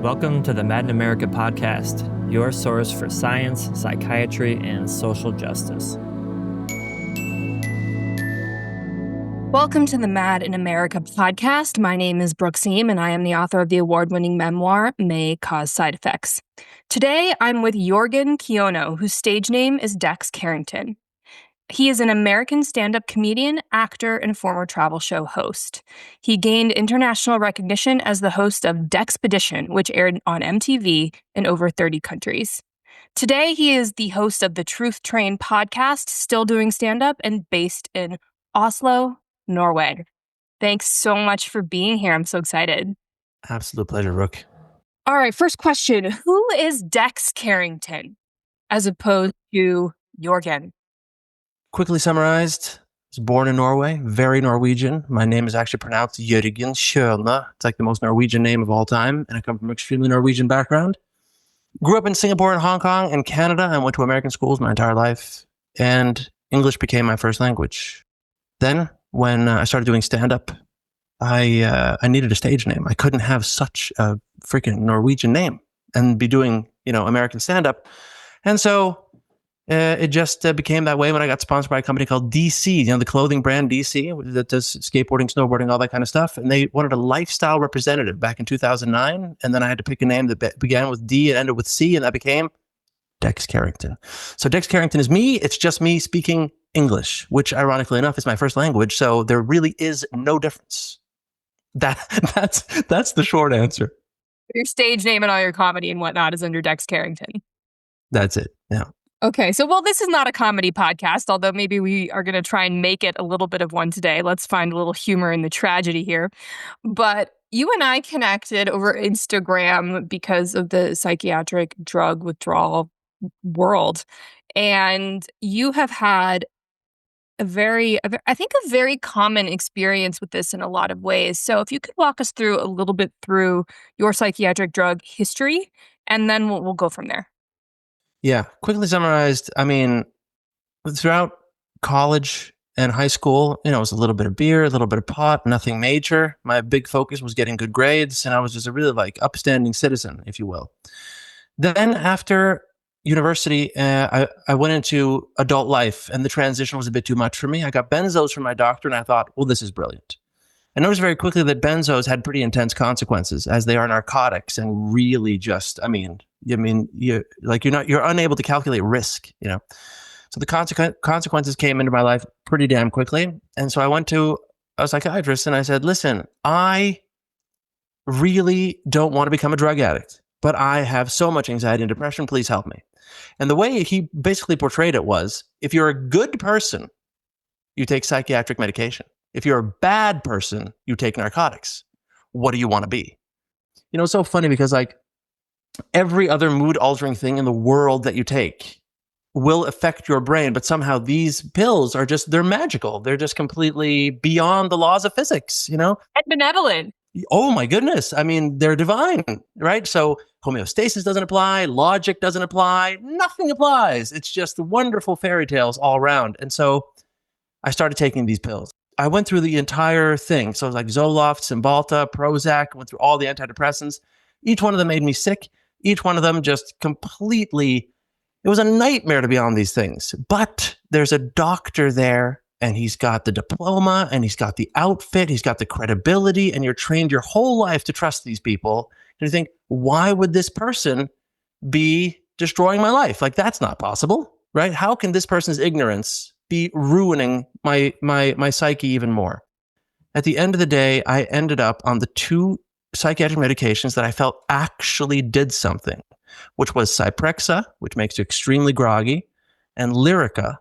Welcome to the Mad in America podcast, your source for science, psychiatry, and social justice. Welcome to the Mad in America podcast. My name is Brooke Seam, and I am the author of the award-winning memoir, May Cause Side Effects. Today, I'm with Jørgen Kjønø, whose stage name is Dex Carrington. He is an American stand-up comedian, actor, and former travel show host. He gained international recognition as the host of Dexpedition, which aired on MTV in over 30 countries. Today, he is the host of the Truth Train podcast, still doing stand-up, and based in Oslo, Norway. Thanks so much for being here. I'm so excited. Absolute pleasure, Brooke. All right, first question. Who is Dex Carrington as opposed to Jørgen? Quickly summarized, I was born in Norway, very Norwegian. My name is actually pronounced Jørgen Kjønø. It's like the most Norwegian name of all time, and I come from an extremely Norwegian background. Grew up in Singapore and Hong Kong and Canada, and went to American schools my entire life, and English became my first language. Then, when I started doing stand-up, I needed a stage name. I couldn't have such a freaking Norwegian name and be doing, American stand-up. And so it just became that way when I got sponsored by a company called DC, the clothing brand DC that does skateboarding, snowboarding, all that kind of stuff. And they wanted a lifestyle representative back in 2009. And then I had to pick a name that began with D and ended with C, and that became Dex Carrington. So Dex Carrington is me. It's just me speaking English, which ironically enough is my first language. So there really is no difference. That's the short answer. Your stage name and all your comedy and whatnot is under Dex Carrington. That's it. Yeah. Okay. So, this is not a comedy podcast, although maybe we are going to try and make it a little bit of one today. Let's find a little humor in the tragedy here. But you and I connected over Instagram because of the psychiatric drug withdrawal world. And you have had a very common experience with this in a lot of ways. So if you could walk us through a little bit through your psychiatric drug history, and then we'll go from there. Yeah. Quickly summarized, throughout college and high school, it was a little bit of beer, a little bit of pot, nothing major. My big focus was getting good grades, and I was just a really upstanding citizen, if you will. Then after university, I went into adult life, and the transition was a bit too much for me. I got benzos from my doctor, and I thought, well, this is brilliant. I noticed very quickly that benzos had pretty intense consequences, as they are narcotics, and really just, you're unable to calculate risk, So the consequences came into my life pretty damn quickly. And so I went to a psychiatrist and I said, listen, I really don't want to become a drug addict, but I have so much anxiety and depression. Please help me. And the way he basically portrayed it was, if you're a good person, you take psychiatric medication. If you're a bad person, you take narcotics. What do you want to be? It's so funny because every other mood altering thing in the world that you take will affect your brain, but somehow these pills they're magical. They're just completely beyond the laws of physics, And benevolent. Oh my goodness. They're divine, right? So homeostasis doesn't apply, logic doesn't apply, nothing applies. It's just wonderful fairy tales all around. And so I started taking these pills. I went through the entire thing. So it was Zoloft, Cymbalta, Prozac, went through all the antidepressants. Each one of them made me sick. Each one of them just completely, it was a nightmare to be on these things. But there's a doctor there, and he's got the diploma, and he's got the outfit, he's got the credibility, and you're trained your whole life to trust these people. And you think, why would this person be destroying my life? That's not possible, right? How can this person's ignorance be ruining my psyche even more? At the end of the day, I ended up on the two psychiatric medications that I felt actually did something, which was Zyprexa, which makes you extremely groggy, and Lyrica,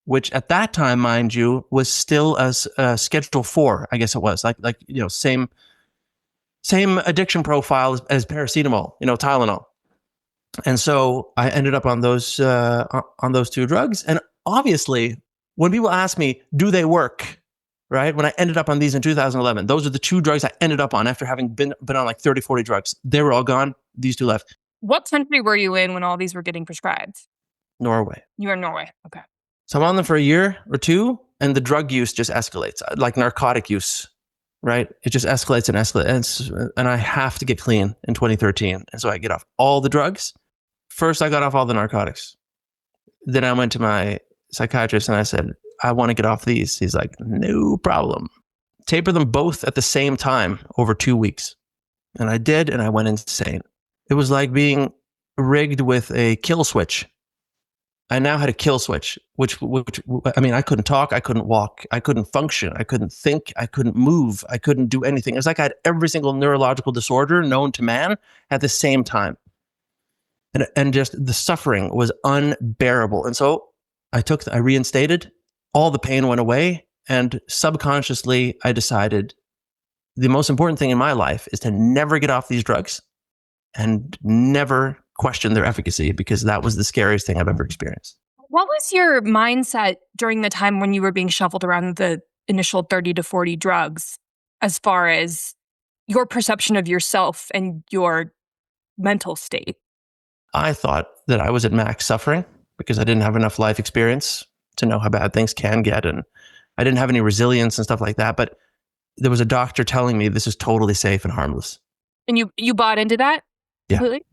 which at that time, mind you, was still as Schedule 4, I guess it was, same addiction profile as paracetamol, Tylenol. And so I ended up on those two drugs. And obviously, when people ask me, do they work, right? When I ended up on these in 2011, those are the two drugs I ended up on after having been on 30, 40 drugs. They were all gone. These two left. What country were you in when all these were getting prescribed? Norway. You were in Norway. Okay. So I'm on them for a year or two, and the drug use just escalates, like narcotic use. right? It just escalates and escalates. And I have to get clean in 2013. And so I get off all the drugs. First, I got off all the narcotics. Then I went to my psychiatrist and I said, I want to get off these. He's like, no problem. Taper them both at the same time over 2 weeks. And I did, and I went insane. It was like being rigged with a kill switch. I now had a kill switch, which I mean, I couldn't talk, I couldn't walk, I couldn't function, I couldn't think, I couldn't move, I couldn't do anything. It was like I had every single neurological disorder known to man at the same time. And just the suffering was unbearable. And so I reinstated, all the pain went away, and subconsciously I decided the most important thing in my life is to never get off these drugs and never question their efficacy, because that was the scariest thing I've ever experienced. What was your mindset during the time when you were being shuffled around the initial 30 to 40 drugs, as far as your perception of yourself and your mental state? I thought that I was at max suffering because I didn't have enough life experience to know how bad things can get. And I didn't have any resilience and stuff like that. But there was a doctor telling me this is totally safe and harmless. And you bought into that completely? Yeah.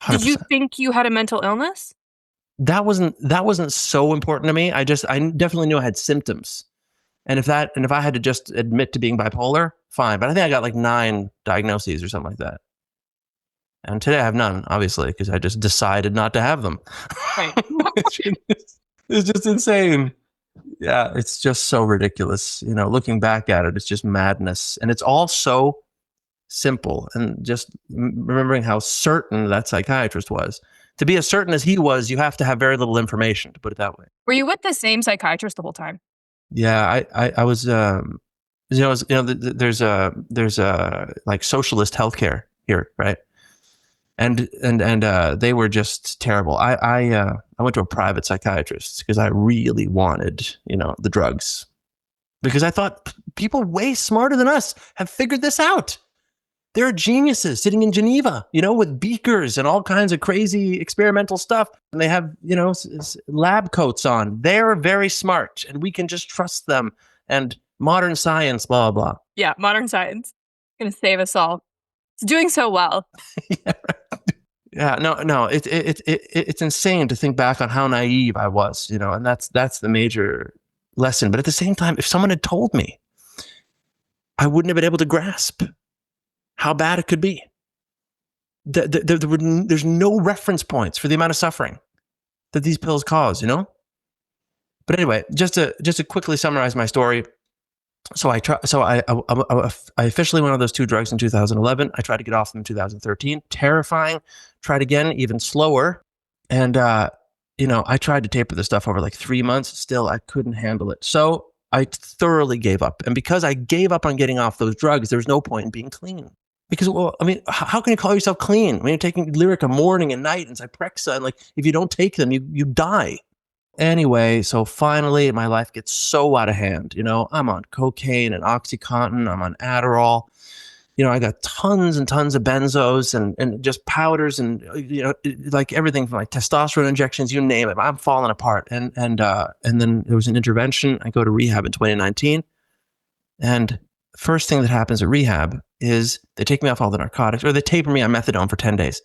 100%. Did you think you had a mental illness? That wasn't so important to me. I definitely knew I had symptoms. And if I had to just admit to being bipolar, fine. But I think I got like 9 diagnoses or something like that. And today I have none, obviously, because I just decided not to have them. Right. It's just insane. Yeah, it's just so ridiculous. You know, looking back at it, it's just madness. And it's all so simple. And just remembering how certain that psychiatrist was. To be as certain as he was, you have to have very little information, to put it that way. Were you with the same psychiatrist the whole time? Yeah, I was, there's a like socialist healthcare here, right? And they were just terrible. I went to a private psychiatrist because I really wanted, the drugs, because I thought people way smarter than us have figured this out. There are geniuses sitting in Geneva, with beakers and all kinds of crazy experimental stuff. And they have, lab coats on. They're very smart and we can just trust them. And modern science, blah, blah, blah. Yeah, modern science. Going to save us all. It's doing so well. Yeah, no, it's insane to think back on how naive I was, and that's the major lesson. But at the same time, if someone had told me, I wouldn't have been able to grasp how bad it could be. There's no reference points for the amount of suffering that these pills cause, But anyway, just to quickly summarize my story. So I officially went on those 2 drugs in 2011. I tried to get off them in 2013. Terrifying. Tried again, even slower. And, I tried to taper the stuff over like 3 months. Still, I couldn't handle it. So I thoroughly gave up. And because I gave up on getting off those drugs, there's no point in being clean. Because, how can you call yourself clean when you're taking Lyrica morning and night and Zyprexa? And if you don't take them, you die. Anyway, so finally my life gets so out of hand. I'm on cocaine and OxyContin. I'm on Adderall. I got tons and tons of benzos and just powders and, like everything from like testosterone injections, you name it. I'm falling apart. And then there was an intervention. I go to rehab in 2019. And first thing that happens at rehab is they take me off all the narcotics, or they taper me on methadone for 10 days.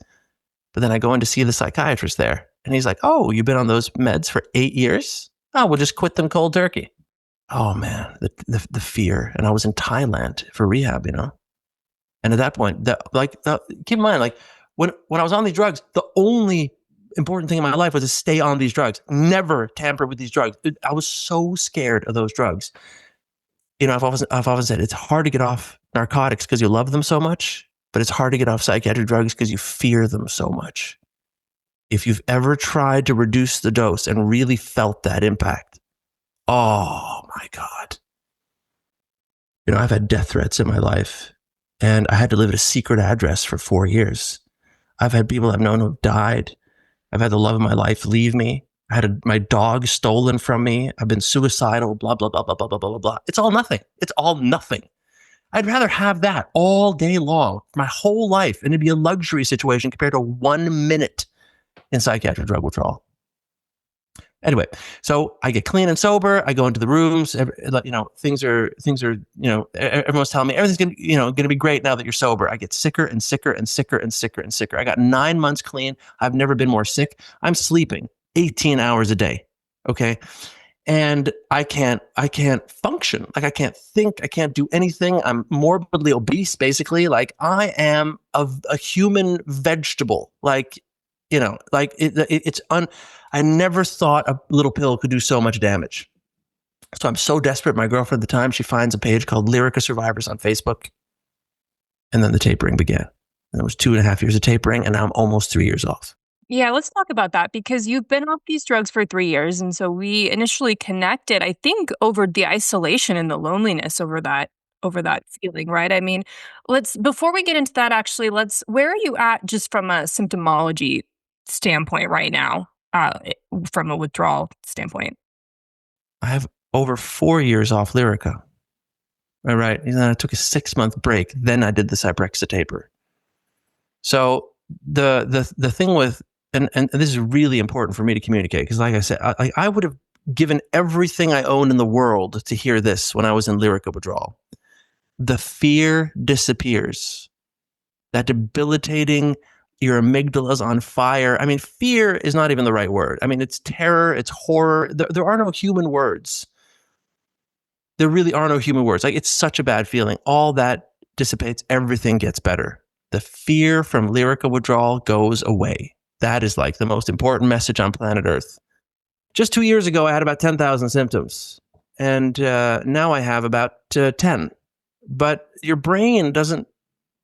But then I go in to see the psychiatrist there. And he's like, oh, you've been on those meds for 8 years? Oh, we'll just quit them cold turkey. Oh, man, the fear. And I was in Thailand for rehab, And at that point, keep in mind, when I was on these drugs, the only important thing in my life was to stay on these drugs, never tamper with these drugs. I was so scared of those drugs. I've often said it's hard to get off narcotics because you love them so much, but it's hard to get off psychiatric drugs because you fear them so much. If you've ever tried to reduce the dose and really felt that impact, oh my God. I've had death threats in my life, and I had to live at a secret address for 4 years. I've had people I've known who've died. I've had the love of my life leave me. I had my dog stolen from me. I've been suicidal, blah, blah, blah, blah, blah, blah, blah, blah. It's all nothing. It's all nothing. I'd rather have that all day long, my whole life, and it'd be a luxury situation compared to 1 minute in psychiatric drug withdrawal. Anyway, so I get clean and sober. I go into the rooms. Things are, everyone's telling me everything's gonna be great now that you're sober. I get sicker and sicker and sicker and sicker and sicker. I got 9 months clean. I've never been more sick. I'm sleeping 18 hours a day. Okay. And I can't function. Like I can't think. I can't do anything. I'm morbidly obese, basically. Like I am a human vegetable. I never thought a little pill could do so much damage. So I'm so desperate. My girlfriend at the time, she finds a page called Lyrica Survivors on Facebook. And then the tapering began. And it was 2.5 years of tapering, and now I'm almost 3 years off. Yeah, let's talk about that because you've been off these drugs for 3 years. And so we initially connected, I think, over the isolation and the loneliness over that feeling, right? I mean, before we get into that, actually, where are you at just from a symptomology standpoint right now, from a withdrawal standpoint? I have over 4 years off Lyrica. All right. And then I took a 6-month break. Then I did the Zyprexa taper. So the thing with, and this is really important for me to communicate, because like I said, I would have given everything I own in the world to hear this when I was in Lyrica withdrawal. The fear disappears. That debilitating, your amygdala's on fire. I mean, fear is not even the right word. I mean, it's terror, it's horror. There are no human words. There really are no human words. Like, it's such a bad feeling. All that dissipates. Everything gets better. The fear from Lyrica withdrawal goes away. That is like the most important message on planet Earth. Just 2 years ago, I had about 10,000 symptoms. And now I have about 10. But your brain doesn't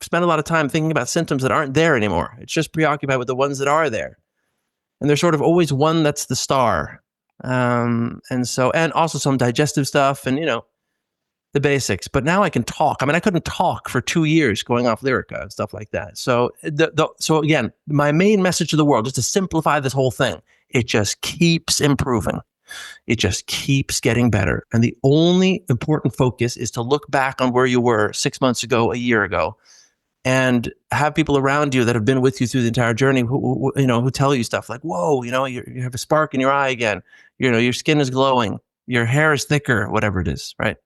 spend a lot of time thinking about symptoms that aren't there anymore. It's just preoccupied with the ones that are there. And there's sort of always one that's the star. And also some digestive stuff and, the basics. But now I can talk. I mean, I couldn't talk for 2 years going off Lyrica and stuff like that. So, so again, my main message to the world, just to simplify this whole thing, it just keeps improving. It just keeps getting better. And the only important focus is to look back on where you were 6 months ago, a year ago, and have people around you that have been with you through the entire journey who tell you stuff like, whoa, you have a spark in your eye again. Your skin is glowing. Your hair is thicker, whatever it is, right?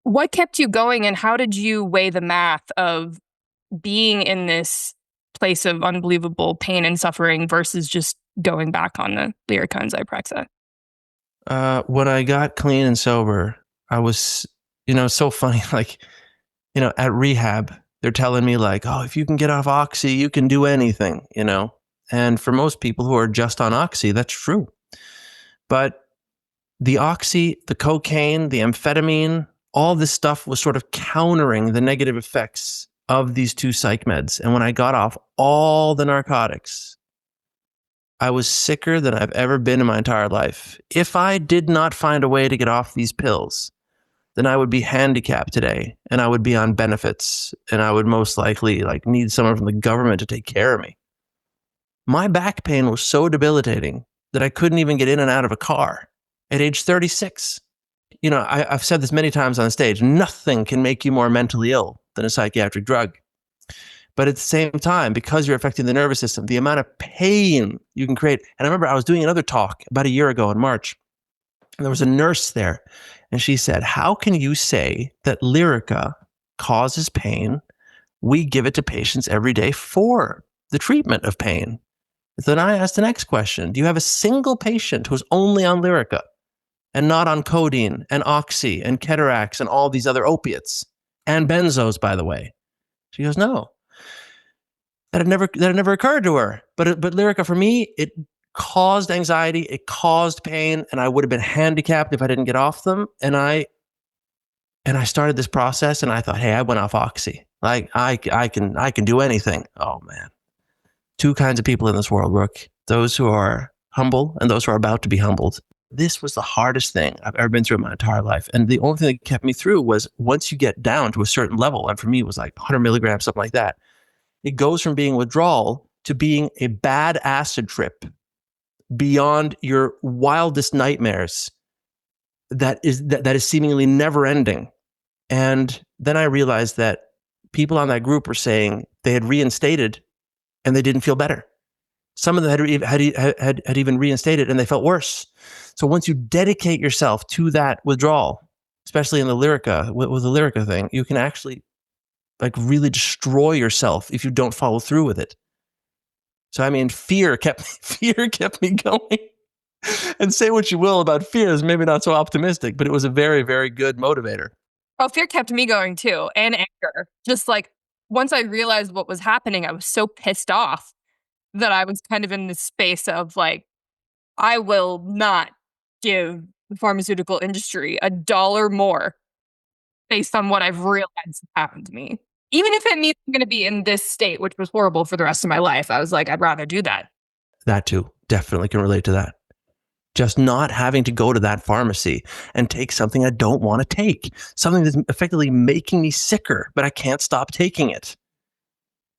What kept you going, and how did you weigh the math of being in this place of unbelievable pain and suffering versus just going back on the Lyrica and Zyprexa? When I got clean and sober, I was, so funny. Like, at rehab, they're telling me like, oh, if you can get off Oxy, you can do anything, And for most people who are just on Oxy, that's true. But the Oxy, the cocaine, the amphetamine, all this stuff was sort of countering the negative effects of these two psych meds. And when I got off all the narcotics, I was sicker than I've ever been in my entire life. If I did not find a way to get off these pills, then I would be handicapped today, and I would be on benefits, and I would most likely need someone from the government to take care of me. My back pain was so debilitating that I couldn't even get in and out of a car at age 36. I've said this many times on stage, nothing can make you more mentally ill than a psychiatric drug. But at the same time, because you're affecting the nervous system, the amount of pain you can create. And I remember I was doing another talk about a year ago in March, and there was a nurse there, and she said, how can you say that Lyrica causes pain? We give it to patients every day for the treatment of pain. Then I asked the next question. Do you have a single patient who's only on Lyrica and not on codeine and Oxy and Keterax and all these other opiates and benzos, by the way? She goes, no. That had never occurred to her. But Lyrica, for me, it caused anxiety, it caused pain, and I would have been handicapped if I didn't get off them. And I started this process, and I thought, hey, I went off Oxy. Like I can do anything. Oh man. Two kinds of people in this world, Brooke. Those who are humble and those who are about to be humbled. This was the hardest thing I've ever been through in my entire life. And the only thing that kept me through was once you get down to a certain level, and for me it was like 100 milligrams, something like that, it goes from being withdrawal to being a bad acid trip beyond your wildest nightmares that is seemingly never ending. And then I realized that people on that group were saying they had reinstated and they didn't feel better. Some of them had even reinstated, and they felt worse. So once you dedicate yourself to that withdrawal, especially in the Lyrica, with the Lyrica thing, you can actually like really destroy yourself if you don't follow through with it. So I mean, fear kept me going. And say what you will about fear is maybe not so optimistic, but it was a very, very good motivator. Oh, fear kept me going too, and anger. Just like once I realized what was happening, I was so pissed off that I was kind of in this space of like, I will not give the pharmaceutical industry $1 more based on what I've realized happened to me. Even if it means I'm going to be in this state, which was horrible for the rest of my life. I was like, I'd rather do that. That too. Definitely can relate to that. Just not having to go to that pharmacy and take something I don't want to take. Something that's effectively making me sicker, but I can't stop taking it.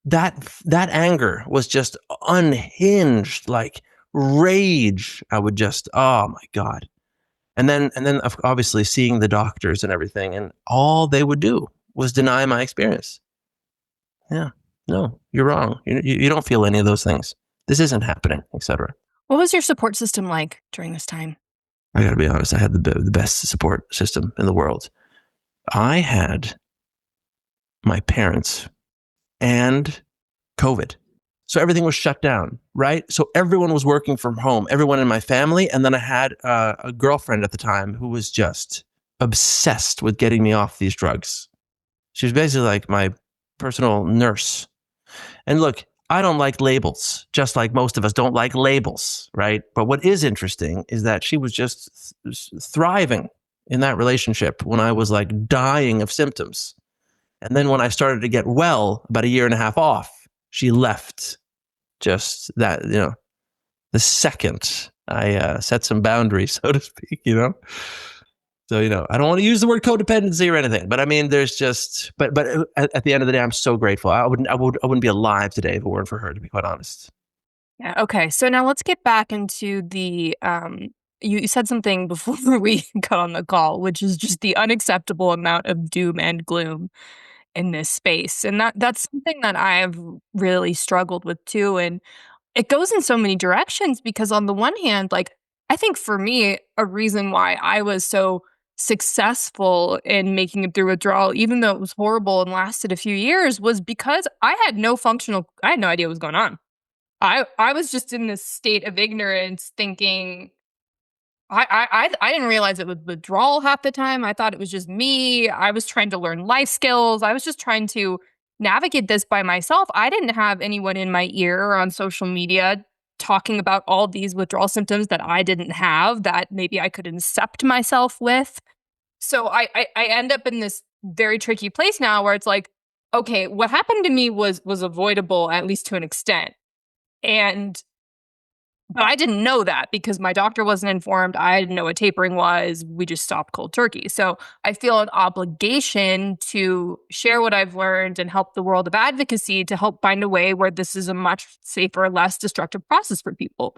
That anger was just unhinged, like rage. I would just, oh my God. And then obviously seeing the doctors and everything, and all they would do was deny my experience. Yeah, no, you're wrong. You don't feel any of those things. This isn't happening, etc. What was your support system like during this time? I got to be honest, I had the best support system in the world. I had my parents and COVID. So everything was shut down, right? So everyone was working from home, everyone in my family. And then I had a girlfriend at the time who was just obsessed with getting me off these drugs. She was basically like my personal nurse. And look, I don't like labels, just like most of us don't like labels, right? But what is interesting is that she was just thriving in that relationship when I was like dying of symptoms. And then when I started to get well, about 1.5 years off, she left. Just that, the second I set some boundaries, so to speak, So, I don't want to use the word codependency or anything, but I mean, there's just, but at the end of the day, I'm so grateful. I wouldn't be alive today if it weren't for her, to be quite honest. Yeah. Okay. So now let's get back into the, you said something before we got on the call, which is just the unacceptable amount of doom and gloom in this space. And that's something that I've really struggled with too. And it goes in so many directions because on the one hand, like, I think for me, a reason why I was so successful in making it through withdrawal, even though it was horrible and lasted a few years, was because I had no idea what was going on. I was just in this state of ignorance thinking, I didn't realize it was withdrawal half the time. I thought it was just me. I was trying to learn life skills. I was just trying to navigate this by myself. I didn't have anyone in my ear or on social media talking about all these withdrawal symptoms that I didn't have, that maybe I could incept myself with. So I end up in this very tricky place now where it's like, okay, what happened to me was avoidable, at least to an extent. But I didn't know that because my doctor wasn't informed. I didn't know what tapering was. We just stopped cold turkey. So I feel an obligation to share what I've learned and help the world of advocacy to help find a way where this is a much safer, less destructive process for people.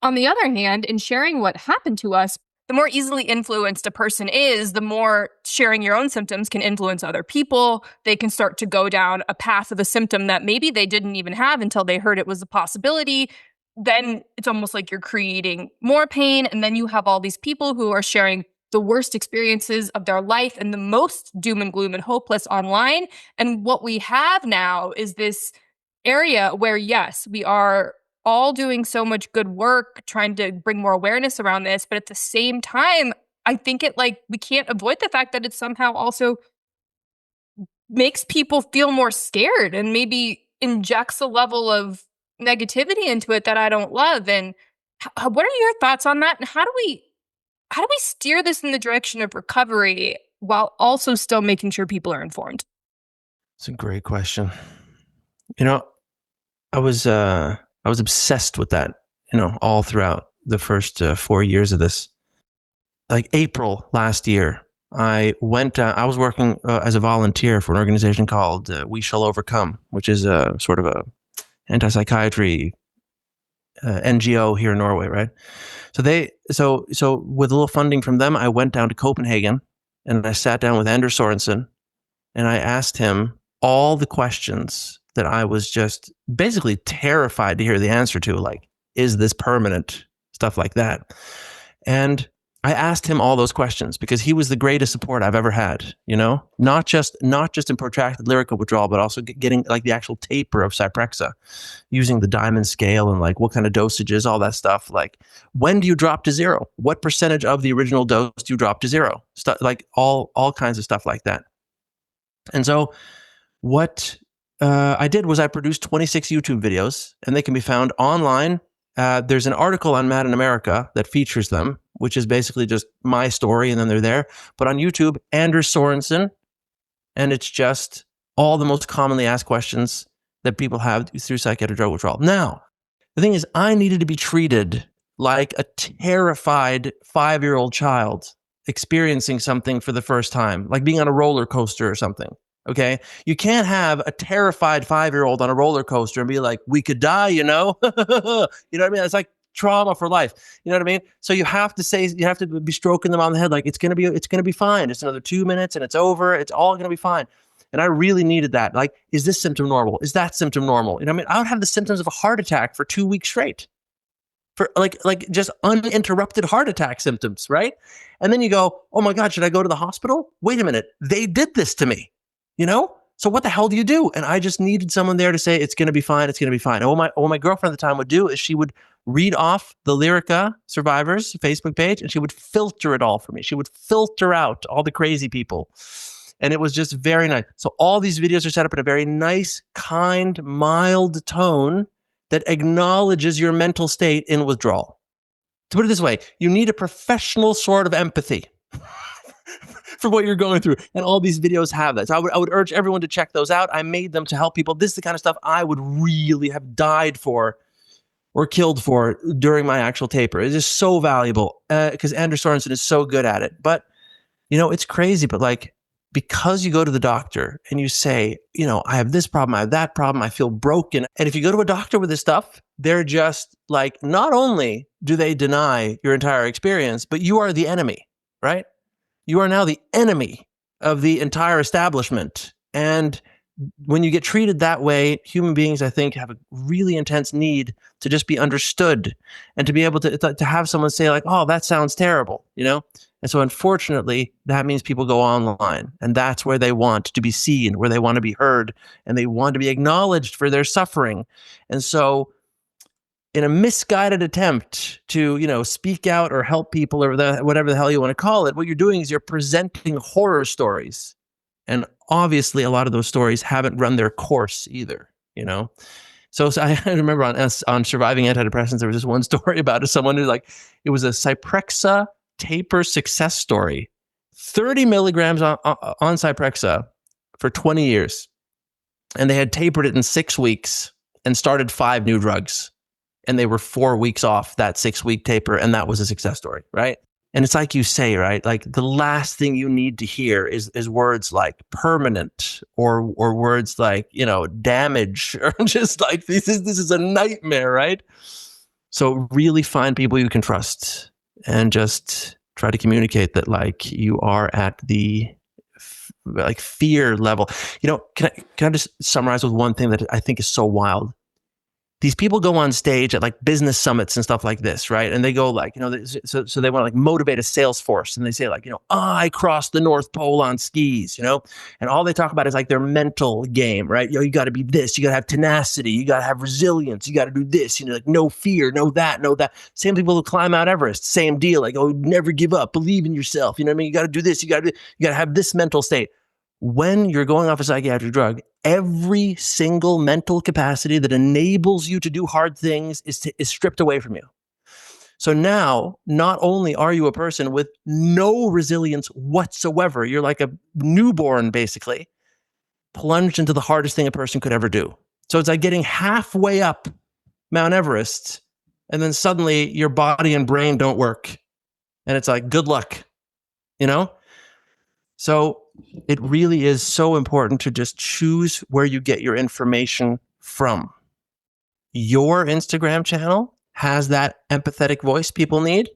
On the other hand, in sharing what happened to us, the more easily influenced a person is, the more sharing your own symptoms can influence other people. They can start to go down a path of a symptom that maybe they didn't even have until they heard it was a possibility. Then it's almost like you're creating more pain. And then you have all these people who are sharing the worst experiences of their life and the most doom and gloom and hopeless online. And what we have now is this area where, yes, we are all doing so much good work trying to bring more awareness around this. But at the same time, I think we can't avoid the fact that it somehow also makes people feel more scared and maybe injects a level of negativity into it that I don't love. And what are your thoughts on that? And how do we steer this in the direction of recovery while also still making sure people are informed? It's a great question. I was obsessed with that, all throughout the first 4 years of this. Like April last year, I was working as a volunteer for an organization called We Shall Overcome, which is a sort of a anti-psychiatry NGO here in Norway, right? So with a little funding from them, I went down to Copenhagen and I sat down with Anders Sorensen and I asked him all the questions that I was just basically terrified to hear the answer to, like, is this permanent? Stuff like that. And I asked him all those questions because he was the greatest support I've ever had, not just in protracted lyrical withdrawal, but also getting like the actual taper of Zyprexa, using the diamond scale and like what kind of dosages, all that stuff. Like, when do you drop to zero? What percentage of the original dose do you drop to zero? Stuff like all kinds of stuff like that. And so what I did was I produced 26 YouTube videos, and they can be found online. There's an article on Mad in America that features them, which is basically just my story, and then they're there. But on YouTube, Anders Sorensen, and it's just all the most commonly asked questions that people have through psychiatric drug withdrawal. Now, the thing is, I needed to be treated like a terrified 5-year-old child experiencing something for the first time, like being on a roller coaster or something. Okay, you can't have a terrified 5-year-old on a roller coaster and be like, "We could die," you know what I mean? It's like trauma for life. You know what I mean? So you have to be stroking them on the head, like it's gonna be fine. It's another 2 minutes and it's over. It's all gonna be fine. And I really needed that. Like, is this symptom normal? Is that symptom normal? You know what I mean? I would have the symptoms of a heart attack for 2 weeks straight, for like just uninterrupted heart attack symptoms, right? And then you go, "Oh my God, should I go to the hospital? Wait a minute, they did this to me." So what the hell do you do? And I just needed someone there to say, it's going to be fine. It's going to be fine. And what my girlfriend at the time would do is she would read off the Lyrica survivors Facebook page, and she would filter it all for me. She would filter out all the crazy people. And it was just very nice. So all these videos are set up in a very nice, kind, mild tone that acknowledges your mental state in withdrawal. To put it this way, you need a professional sort of empathy for what you're going through. And all these videos have that. So I would urge everyone to check those out. I made them to help people. This is the kind of stuff I would really have died for or killed for during my actual taper. It is so valuable because Anders Sorensen is so good at it. But, it's crazy. But like, because you go to the doctor and you say, I have this problem, I have that problem, I feel broken. And if you go to a doctor with this stuff, they're just like, not only do they deny your entire experience, but you are the enemy, right? You are now the enemy of the entire establishment. And when you get treated that way, human beings, I think, have a really intense need to just be understood and to be able to have someone say like, "Oh, that sounds terrible," And so unfortunately, that means people go online, and that's where they want to be seen, where they want to be heard, and they want to be acknowledged for their suffering. And so in a misguided attempt to, speak out or help people or whatever the hell you want to call it, what you're doing is you're presenting horror stories. And obviously a lot of those stories haven't run their course either, So I remember on Surviving Antidepressants, there was this one story about someone who it was a Zyprexa taper success story, 30 milligrams on Zyprexa for 20 years. And they had tapered it in 6 weeks and started 5 new drugs. And they were 4 weeks off that 6-week taper. And that was a success story, right? And it's like you say, right? Like the last thing you need to hear is words like permanent or words like, damage, or just like, this is a nightmare, right? So really find people you can trust and just try to communicate that like you are at the fear level. Can I just summarize with one thing that I think is so wild? These people go on stage at like business summits and stuff like this, right? And they go like, so they want to like motivate a sales force, and they say like, I crossed the North Pole on skis, and all they talk about is like their mental game, right? You got to be this, you got to have tenacity, you got to have resilience, you got to do this, like no fear, no that. Same people who climb Mount Everest, same deal, like, oh, never give up, believe in yourself, you know what I mean? You got to do this, you got to have this mental state. When you're going off a psychiatric drug, every single mental capacity that enables you to do hard things is stripped away from you. So now, not only are you a person with no resilience whatsoever, you're like a newborn, basically, plunged into the hardest thing a person could ever do. So it's like getting halfway up Mount Everest, and then suddenly your body and brain don't work. And it's like, good luck, So it really is so important to just choose where you get your information from. Your Instagram channel has that empathetic voice people need.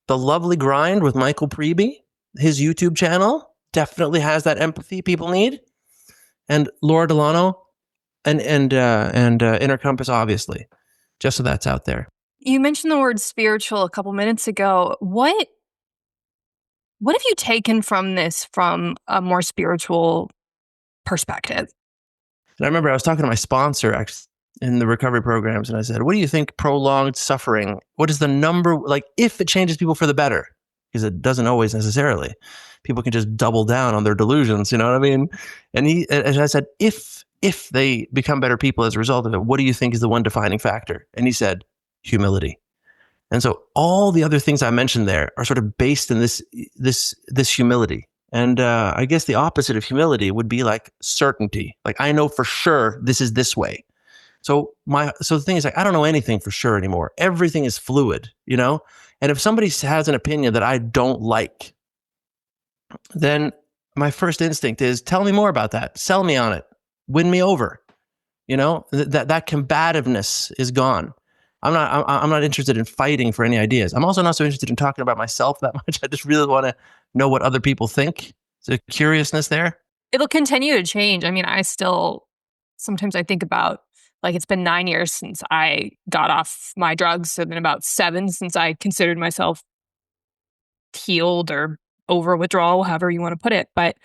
The Lovely Grind with Michael Preby, his YouTube channel, definitely has that empathy people need. And Laura Delano, and Inner Compass, obviously, just so that's out there. You mentioned the word spiritual a couple minutes ago. What have you taken from this from a more spiritual perspective? And I remember I was talking to my sponsor in the recovery programs, and I said, what do you think prolonged suffering, what is the number, like, if it changes people for the better? Because it doesn't always necessarily. People can just double down on their delusions, you know what I mean? And I said, if they become better people as a result of it, what do you think is the one defining factor? And he said, humility. And so all the other things I mentioned there are sort of based in this humility. And I guess the opposite of humility would be like certainty. Like, I know for sure this is this way. So the thing is, like, I don't know anything for sure anymore. Everything is fluid, you know? And if somebody has an opinion that I don't like, then my first instinct is, tell me more about that. Sell me on it. Win me over. You know, that combativeness is gone. I'm not interested in fighting for any ideas. I'm also not so interested in talking about myself that much. I just really want to know what other people think. There's a curiousness there. It'll continue to change. I mean, sometimes I think about, like, it's been 9 years since I got off my drugs. So then about 7 since I considered myself healed or over withdrawal, however you want to put it. But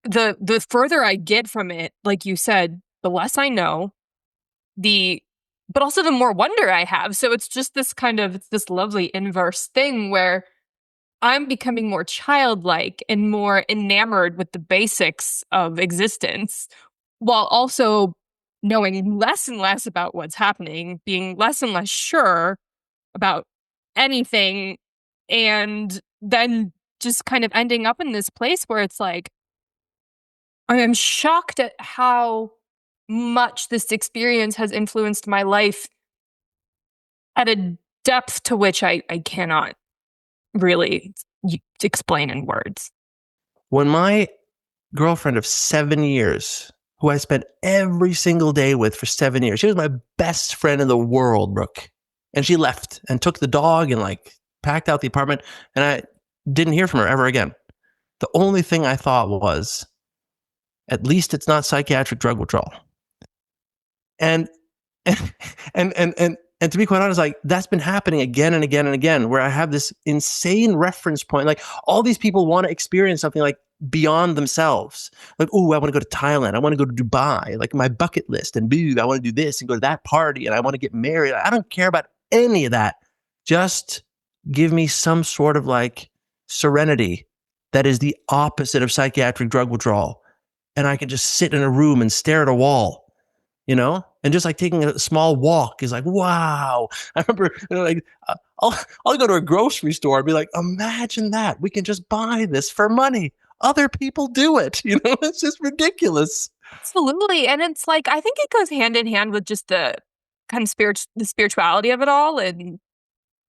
the further I get from it, like you said, the less I know, but also the more wonder I have. So it's just this this lovely inverse thing where I'm becoming more childlike and more enamored with the basics of existence, while also knowing less and less about what's happening, being less and less sure about anything, and then just kind of ending up in this place where it's like, I am shocked at how much this experience has influenced my life at a depth to which I cannot really explain in words. When my girlfriend of 7 years, who I spent every single day with for 7 years, she was my best friend in the world, Brooke. And she left and took the dog and like packed out the apartment, and I didn't hear from her ever again. The only thing I thought was, at least it's not psychiatric drug withdrawal. And to be quite honest, like, that's been happening again and again and again, where I have this insane reference point. Like, all these people want to experience something like beyond themselves. Like, oh, I want to go to Thailand. I want to go to Dubai, like my bucket list. And boo, I want to do this and go to that party. And I want to get married. I don't care about any of that. Just give me some sort of like serenity that is the opposite of psychiatric drug withdrawal. And I can just sit in a room and stare at a wall, you know? And just like taking a small walk is like, wow. I remember, you know, like, I'll go to a grocery store and be like, imagine that. We can just buy this for money. Other people do it. You know, it's just ridiculous. Absolutely. And it's like, I think it goes hand in hand with just the kind of the spirituality of it all. And,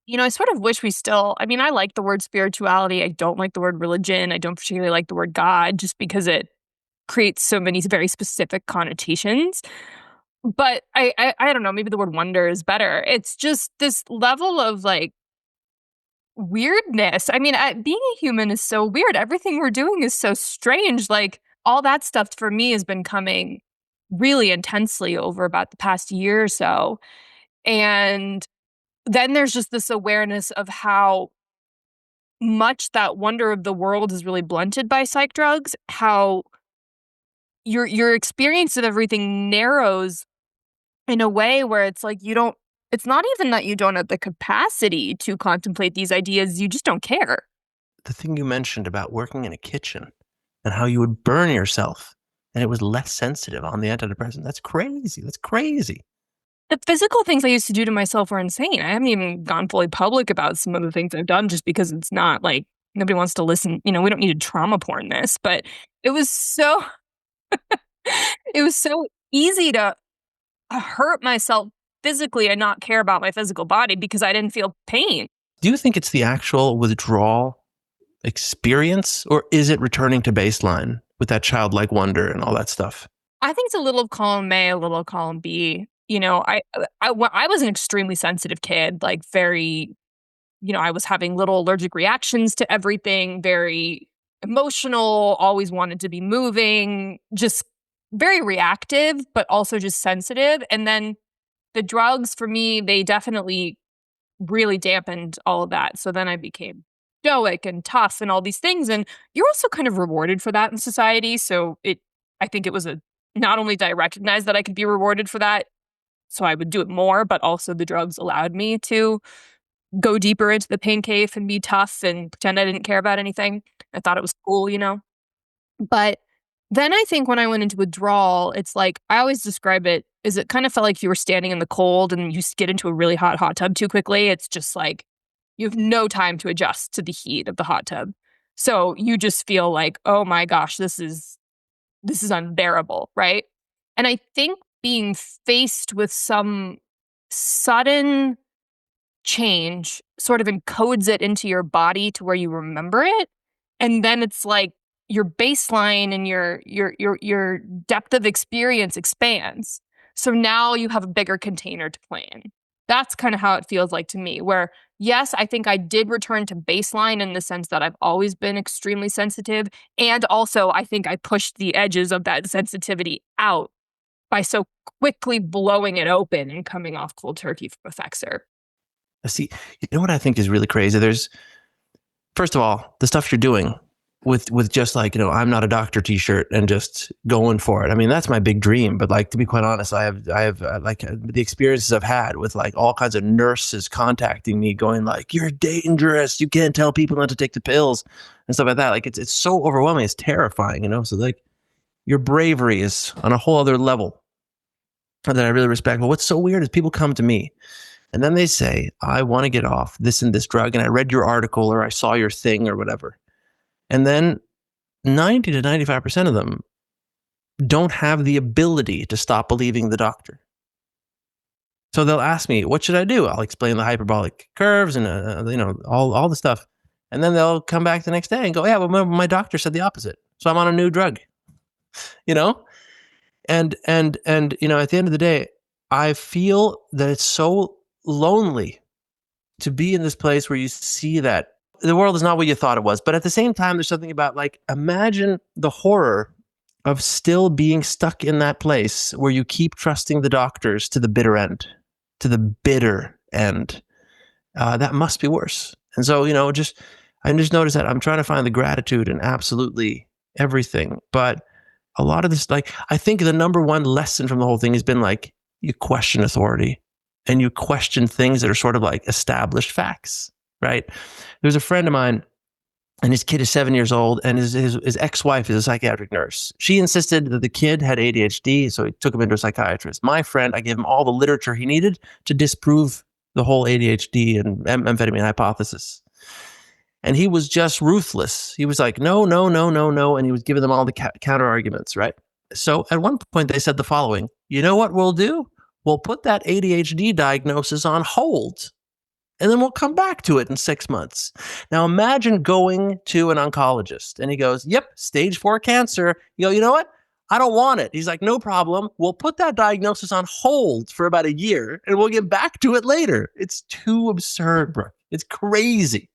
you know, I sort of wish I like the word spirituality. I don't like the word religion. I don't particularly like the word God, just because it creates so many very specific connotations. But I don't know, maybe the word wonder is better. It's just this level of like weirdness. I mean, being a human is so weird. Everything we're doing is so strange. Like, all that stuff for me has been coming really intensely over about the past year or so. And then there's just this awareness of how much that wonder of the world is really blunted by psych drugs, how your experience of everything narrows in a way where it's like it's not even that you don't have the capacity to contemplate these ideas, you just don't care. The thing you mentioned about working in a kitchen and how you would burn yourself and it was less sensitive on the antidepressant. That's crazy. That's crazy. The physical things I used to do to myself were insane. I haven't even gone fully public about some of the things I've done, just because it's not like nobody wants to listen. You know, we don't need to trauma porn this, but it was so easy to hurt myself physically and not care about my physical body because I didn't feel pain. Do you think it's the actual withdrawal experience, or is it returning to baseline with that childlike wonder and all that stuff? I think it's a little of column A, a little of column B. You know, I was an extremely sensitive kid, like very, you know, I was having little allergic reactions to everything, very emotional, always wanted to be moving, just very reactive, but also just sensitive. And then the drugs for me, they definitely really dampened all of that. So then I became stoic and tough and all these things. And you're also kind of rewarded for that in society. So I think it was not only did I recognize that I could be rewarded for that, so I would do it more, but also the drugs allowed me to go deeper into the pain cave and be tough and pretend I didn't care about anything. I thought it was cool, But then I think when I went into withdrawal, it's like, I always describe it as it kind of felt like you were standing in the cold and you get into a really hot tub too quickly. It's just like, you have no time to adjust to the heat of the hot tub. So you just feel like, oh my gosh, this is unbearable, right? And I think being faced with some sudden change sort of encodes it into your body to where you remember it. And then it's like your baseline and your depth of experience expands. So now you have a bigger container to play in. That's kind of how it feels like to me, where yes, I think I did return to baseline in the sense that I've always been extremely sensitive. And also I think I pushed the edges of that sensitivity out by so quickly blowing it open and coming off cold turkey from Effexor. See, you know what I think is really crazy? There's, first of all, the stuff you're doing with just like, I'm not a doctor t-shirt and just going for it. I mean, that's my big dream. But like, to be quite honest, I have the experiences I've had with like all kinds of nurses contacting me going like, you're dangerous. You can't tell people not to take the pills and stuff like that. Like it's so overwhelming. It's terrifying, So like your bravery is on a whole other level that I really respect. But what's so weird is people come to me and then they say, I want to get off this and this drug. And I read your article or I saw your thing or whatever. And then 90 to 95% of them don't have the ability to stop believing the doctor. So they'll ask me, what should I do? I'll explain the hyperbolic curves and, all the stuff. And then they'll come back the next day and go, yeah, well, my doctor said the opposite. So I'm on a new drug, And at the end of the day, I feel that it's so lonely to be in this place where you see that the world is not what you thought it was. But at the same time, there's something about like, imagine the horror of still being stuck in that place where you keep trusting the doctors to the bitter end, that must be worse. And so, I just noticed that I'm trying to find the gratitude in absolutely everything. But a lot of this, like, I think the number one lesson from the whole thing has been like, you question authority and you question things that are sort of like established facts, right? There's a friend of mine and his kid is 7 years old and his ex-wife is a psychiatric nurse. She insisted that the kid had ADHD, so he took him into a psychiatrist. My friend, I gave him all the literature he needed to disprove the whole ADHD and amphetamine hypothesis. And he was just ruthless. He was like, no. And he was giving them all the counter arguments, right? So at one point they said the following, you know what we'll do? We'll put that ADHD diagnosis on hold. And then we'll come back to it in 6 months. Now imagine going to an oncologist and he goes, yep, stage 4 cancer. You go, you know what? I don't want it. He's like, no problem. We'll put that diagnosis on hold for about a year and we'll get back to it later. It's too absurd, bro. It's crazy.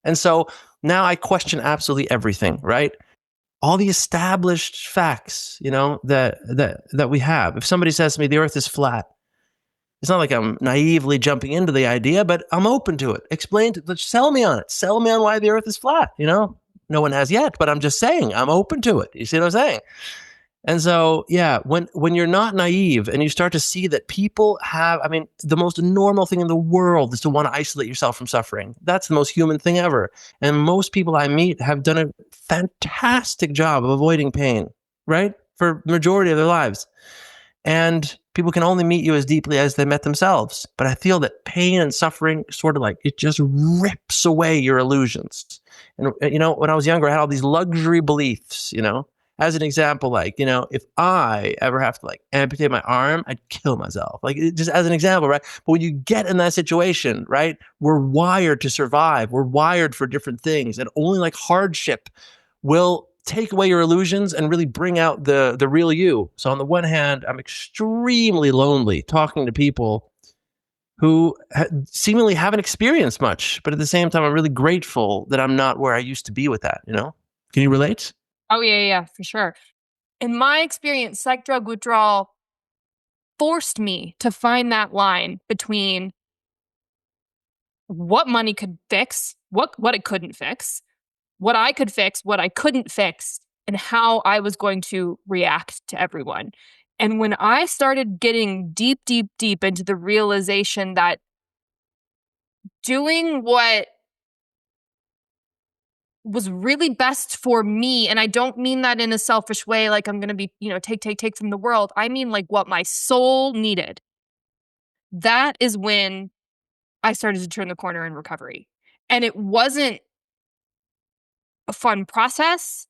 And so now I question absolutely everything, right? All the established facts, that we have. If somebody says to me, the earth is flat, it's not like I'm naively jumping into the idea, but I'm open to it. Sell me on it. Sell me on why the earth is flat. No one has yet, but I'm just saying I'm open to it. You see what I'm saying? And so, yeah, when you're not naive and you start to see that people the most normal thing in the world is to want to isolate yourself from suffering. That's the most human thing ever. And most people I meet have done a fantastic job of avoiding pain, right? For the majority of their lives. And people can only meet you as deeply as they met themselves. But I feel that pain and suffering sort of like, it just rips away your illusions. And, when I was younger, I had all these luxury beliefs, As an example, like, if I ever have to like amputate my arm, I'd kill myself. Like, just as an example, right? But when you get in that situation, right, we're wired to survive. We're wired for different things. And only like hardship will take away your illusions and really bring out the real you. So on the one hand, I'm extremely lonely talking to people who seemingly haven't experienced much. But at the same time, I'm really grateful that I'm not where I used to be with that, Can you relate? Oh, yeah, for sure. In my experience, psych drug withdrawal forced me to find that line between what money could fix, what it couldn't fix, what I could fix, what I couldn't fix, and how I was going to react to everyone. And when I started getting deep, deep, deep into the realization that doing what was really best for me, and I don't mean that in a selfish way, like I'm going to be, take from the world. I mean like what my soul needed. That is when I started to turn the corner in recovery. And it wasn't a fun process.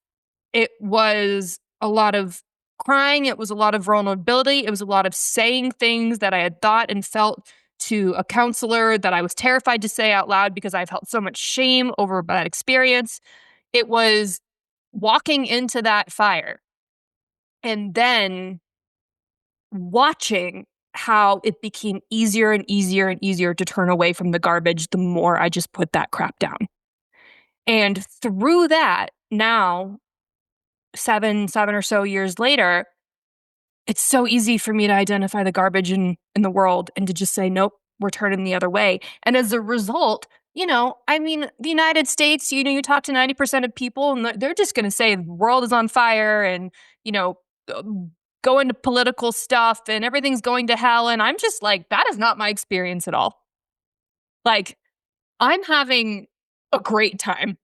It was a lot of crying. It was a lot of vulnerability. It was a lot of saying things that I had thought and felt to a counselor that I was terrified to say out loud because I felt so much shame over that experience. It was walking into that fire and then watching how it became easier and easier and easier to turn away from the garbage the more I just put that crap down. And through that, now, seven or so years later, it's so easy for me to identify the garbage in the world and to just say, nope, we're turning the other way. And as a result, the United States, you talk to 90% of people and they're just going to say the world is on fire and, go into political stuff and everything's going to hell. And I'm just like, that is not my experience at all. Like, I'm having a great time.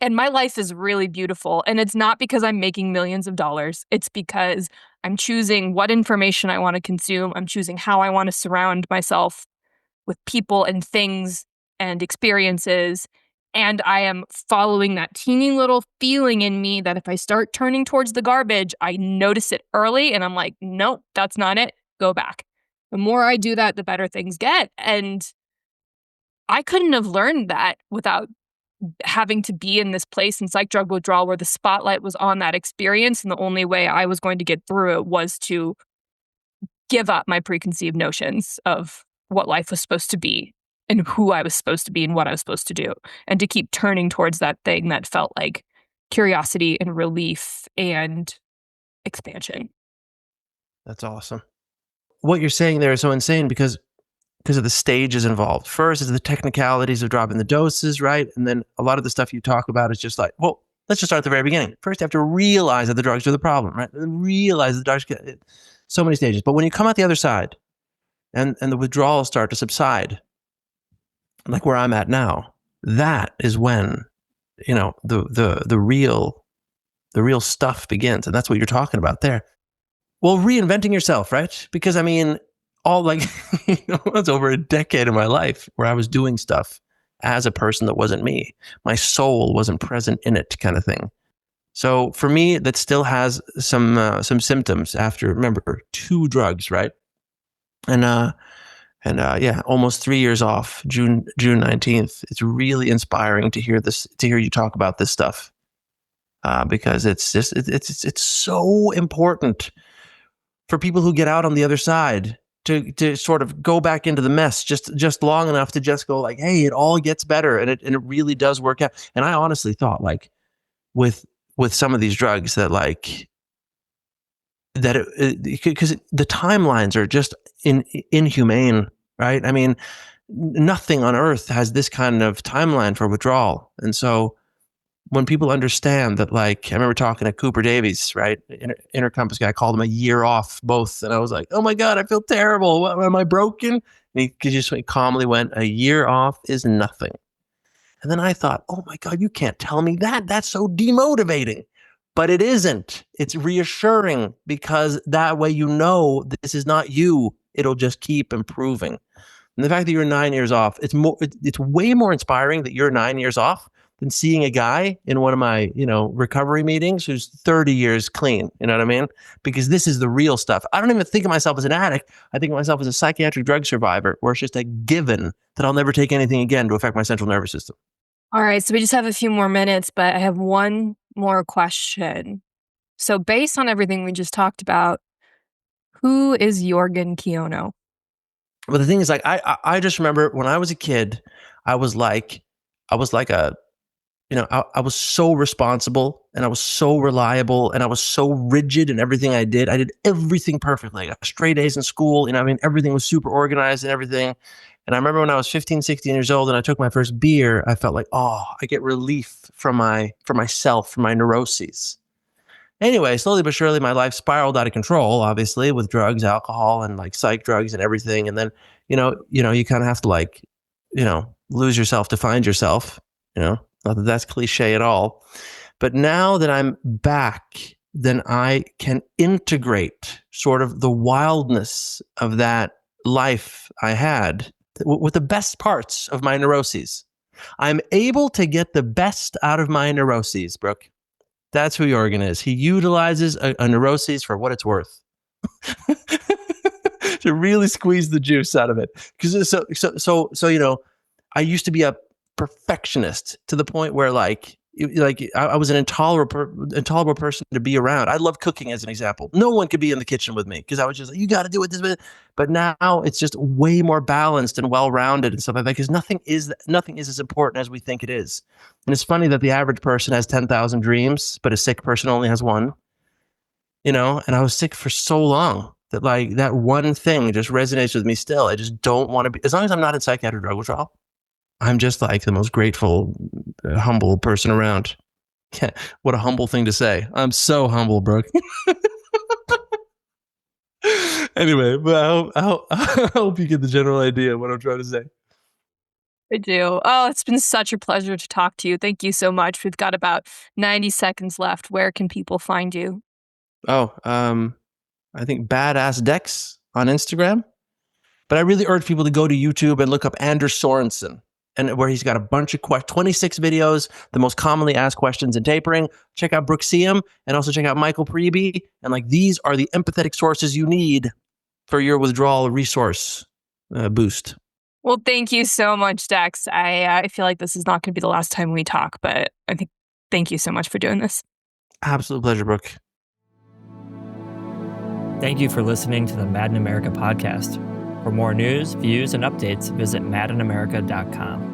And my life is really beautiful. And it's not because I'm making millions of dollars. It's because I'm choosing what information I want to consume. I'm choosing how I want to surround myself with people and things and experiences. And I am following that teeny little feeling in me that if I start turning towards the garbage, I notice it early and I'm like, nope, that's not it. Go back. The more I do that, the better things get. And I couldn't have learned that without having to be in this place in psych drug withdrawal where the spotlight was on that experience. And the only way I was going to get through it was to give up my preconceived notions of what life was supposed to be and who I was supposed to be and what I was supposed to do. And to keep turning towards that thing that felt like curiosity and relief and expansion. That's awesome. What you're saying there is so insane because of the stages involved. First is the technicalities of dropping the doses, right? And then a lot of the stuff you talk about is just like, well, let's just start at the very beginning. First, you have to realize that the drugs are the problem, right? Realize the drugs get so many stages. But when you come out the other side and the withdrawals start to subside, like where I'm at now, that is when, the real stuff begins. And that's what you're talking about there. Well, reinventing yourself, right? Because it's over a decade of my life where I was doing stuff as a person that wasn't me. My soul wasn't present in it, kind of thing. So for me, that still has some symptoms after, remember, 2 drugs, right? And almost 3 years off, June 19th. It's really inspiring to hear you talk about this stuff, because it's so important for people who get out on the other side to sort of go back into the mess just long enough to just go like, hey, it all gets better, and it really does work out. And I honestly thought, like, with some of these drugs that because the timelines are just inhumane, right? I mean, nothing on earth has this kind of timeline for withdrawal. And so when people understand that, like, I remember talking to Cooper Davies, right? Inner Compass guy, called him a year off both. And I was like, oh my God, I feel terrible. What, am I broken? And he just calmly went, a year off is nothing. And then I thought, oh my God, you can't tell me that. That's so demotivating. But it isn't. It's reassuring, because that way this is not you. It'll just keep improving. And the fact that you're 9 years off, it's way more inspiring that you're 9 years off than seeing a guy in one of my, recovery meetings who's 30 years clean. You know what I mean? Because this is the real stuff. I don't even think of myself as an addict. I think of myself as a psychiatric drug survivor, where it's just a given that I'll never take anything again to affect my central nervous system. All right. So we just have a few more minutes, but I have one more question. So based on everything we just talked about, who is Jørgen Kjønø? Well, the thing is, like, I just remember when I was a kid, I was like a I was so responsible and I was so reliable and I was so rigid in everything I did. I did everything perfectly. I got straight A's in school. Everything was super organized and everything. And I remember when I was 15, 16 years old and I took my first beer, I felt like, I get relief from myself, from my neuroses. Anyway, slowly but surely, my life spiraled out of control, obviously, with drugs, alcohol, and like psych drugs and everything. And then, you kind of have to lose yourself to find yourself, not that that's cliche at all. But now that I'm back, then I can integrate sort of the wildness of that life I had with the best parts of my neuroses. I'm able to get the best out of my neuroses, Brooke. That's who Jørgen is. He utilizes a neuroses for what it's worth. To really squeeze the juice out of it. Because so I used to be a perfectionist to the point where I was an intolerable person to be around. I love cooking, as an example. No one could be in the kitchen with me because I was just like, you got to do it this way. But now it's just way more balanced and well-rounded and stuff like that, because nothing is as important as we think it is. And it's funny that the average person has 10,000 dreams, but a sick person only has one. And I was sick for so long that that one thing just resonates with me still. I just don't want to be, as long as I'm not in psychiatric drug withdrawal, I'm just like the most grateful, humble person around. What a humble thing to say. I'm so humble, Brooke. Anyway, but I hope you get the general idea of what I'm trying to say. I do. Oh, it's been such a pleasure to talk to you. Thank you so much. We've got about 90 seconds left. Where can people find you? I think Badass Dex on Instagram. But I really urge people to go to YouTube and look up Anders Sorensen, and where he's got a bunch of 26 videos, the most commonly asked questions in tapering. Check out Brooksium and also check out Michael Priebe. And these are the empathetic sources you need for your withdrawal resource boost. Well, thank you so much, Dex. I feel like this is not going to be the last time we talk, but thank you so much for doing this. Absolute pleasure, Brooke. Thank you for listening to the Mad in America podcast. For more news, views, and updates, visit madinamerica.com.